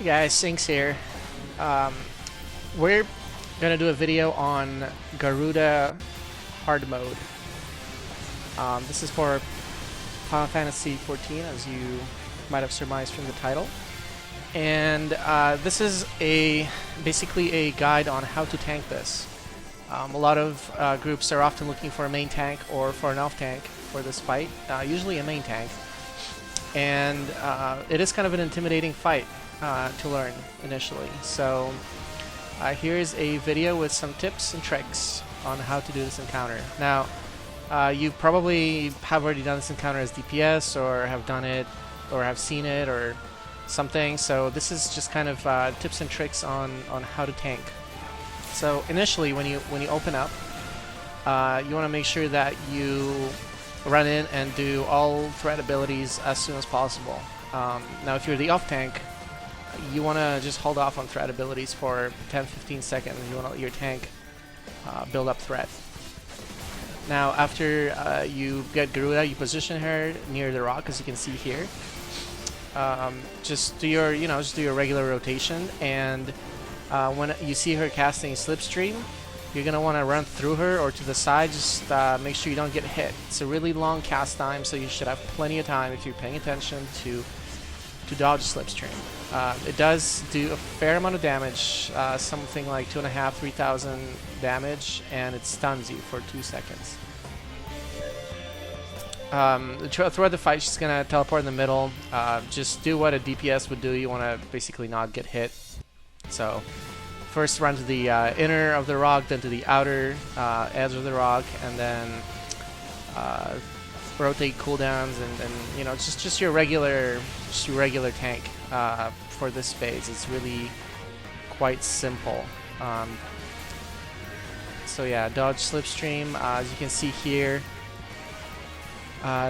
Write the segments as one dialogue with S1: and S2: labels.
S1: Hey guys, Sinks here. We're gonna do a video on Garuda Hardmode. This is for Final Fantasy XIV, as you might have surmised from the title. And this is basically a guide on how to tank this. A lot of groups are often looking for a main tank or for an off tank for this fight, usually a main tank. And it is kind of an intimidating fight to learn initially. So here's a video with some tips and tricks on how to do this encounter. Now, you probably have already done this encounter as DPS, or have done it, or have seen it, or something. So this is just kind of tips and tricks on how to tank. So initially, when you open up, you want to make sure that you run in and do all threat abilities as soon as possible. Now, if you're the off tank, you want to just hold off on threat abilities for 10-15 seconds. You want to let your tank build up threat. Now, after you get Garuda, you position her near the rock, as you can see here. Just do your, just do your regular rotation, and when you see her casting Slipstream, you're gonna want to run through her or to the side. Just make sure you don't get hit. It's a really long cast time, so you should have plenty of time if you're paying attention to dodge Slipstream. It does do a fair amount of damage, something like 2,500–3,000 damage, and it stuns you for 2 seconds. Throughout the fight, she's gonna teleport in the middle. Just do what a DPS would do. You want to basically not get hit. So first run to the inner of the rock, then to the outer edge of the rock, and then rotate cooldowns, and just your regular tank for this phase. It's really quite simple. So yeah, dodge Slipstream. As you can see here,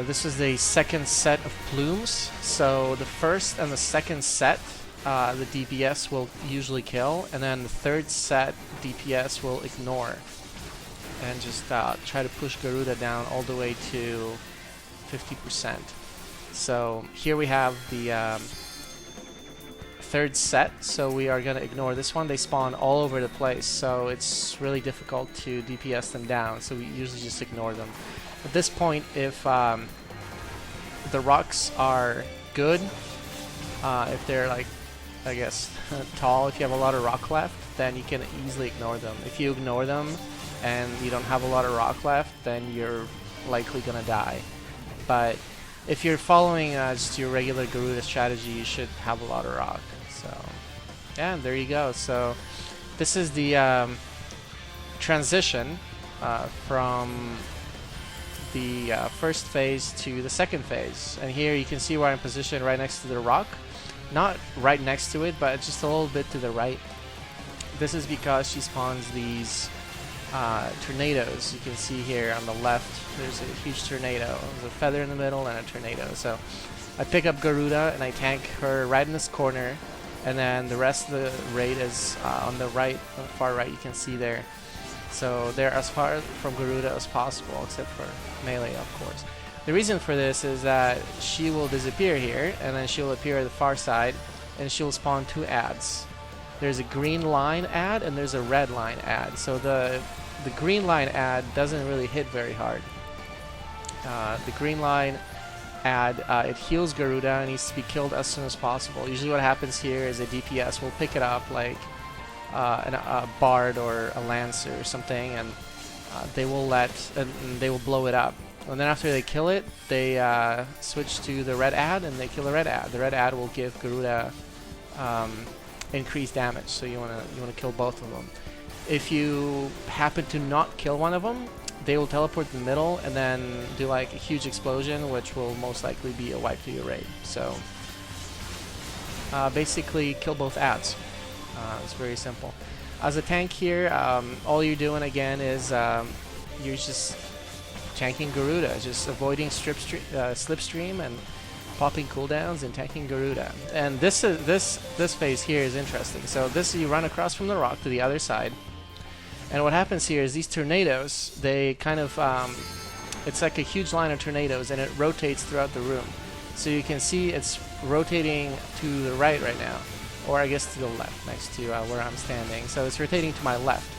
S1: this is the second set of plumes. So the first and the second set, the DPS will usually kill, and then the third set DPS will ignore, and just try to push Garuda down all the way to 50%. So here we have the third set, so we are going to ignore this one. They spawn all over the place, so it's really difficult to DPS them down, so we usually just ignore them. At this point, if the rocks are good, if they're like, I guess, tall, if you have a lot of rock left, then you can easily ignore them. If you ignore them and you don't have a lot of rock left, then you're likely gonna die. But if you're following just your regular Garuda strategy, you should have a lot of rock. So yeah, there you go. So this is the transition from the first phase to the second phase. And here you can see where I'm positioned right next to the rock. Not right next to it, but just a little bit to the right. This is because she spawns these tornadoes. You can see here on the left, there's a huge tornado. There's a feather in the middle and a tornado. So I pick up Garuda and I tank her right in this corner, and then the rest of the raid is on the right, on the far right. You can see there. So they're as far from Garuda as possible, except for melee, of course. The reason for this is that she will disappear here, and then she will appear at the far side, and she will spawn two ads. There's a green line ad and there's a red line ad. So the green line ad doesn't really hit very hard. The green line ad, it heals Garuda and needs to be killed as soon as possible. Usually what happens here is a DPS will pick it up, like a Bard or a Lancer or something, and they will blow it up. And then after they kill it, they switch to the red ad and they kill the red ad. The red ad will give Garuda increased damage, so you wanna kill both of them. If you happen to not kill one of them, they will teleport to the middle and then do like a huge explosion, which will most likely be a wipe to your raid. So basically, kill both ads. It's very simple. As a tank here, all you're doing again is you're just tanking Garuda, just avoiding Slipstream and popping cooldowns and tanking Garuda. And this phase here is interesting. So this, you run across from the rock to the other side, and what happens here is these tornadoes, they kind of it's like a huge line of tornadoes, and it rotates throughout the room. So you can see it's rotating to the right now, or I guess to the left, next to where I'm standing. So it's rotating to my left.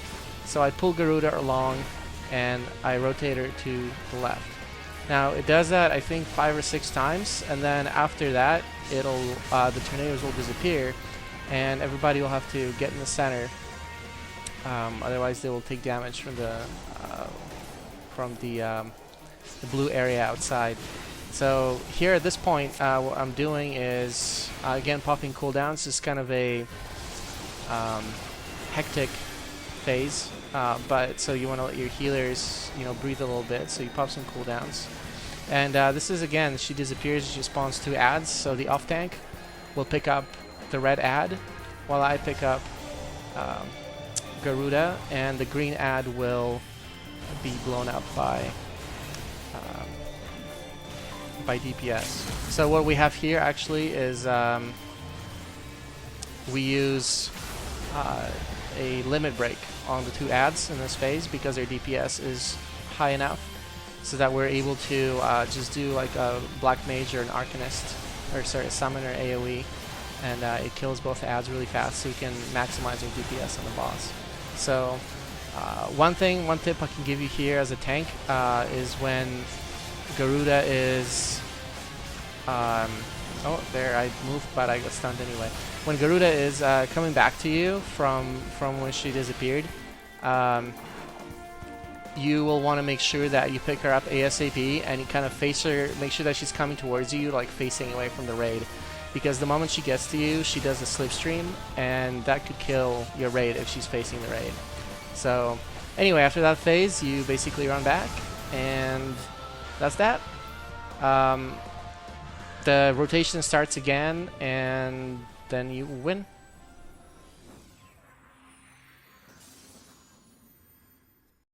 S1: So I pull Garuda along, and I rotate her to the left. Now it does that I think 5 or 6 times, and then after that it'll the tornadoes will disappear, and everybody will have to get in the center. Otherwise they will take damage from the blue area outside. So here at this point, what I'm doing is again popping cooldowns. It's kind of a hectic phase, but so you want to let your healers, breathe a little bit. So you pop some cooldowns, and this is again, she disappears. She spawns 2 adds. So the off tank will pick up the red add, while I pick up Garuda, and the green add will be blown up by DPS. So what we have here actually is we use a limit break on the 2 adds in this phase because their DPS is high enough so that we're able to just do like a Black Mage or an Arcanist, or sorry, a Summon or AoE, and it kills both adds really fast, so you can maximize your DPS on the boss. So one tip I can give you here as a tank is when Garuda is oh, there, I moved, but I got stunned anyway. When Garuda is coming back to you from when she disappeared, you will want to make sure that you pick her up ASAP, and you kind of face her, make sure that she's coming towards you, like facing away from the raid. Because the moment she gets to you, she does a slipstream, and that could kill your raid if she's facing the raid. So anyway, after that phase, you basically run back, and that's that. The rotation starts again, and then you win.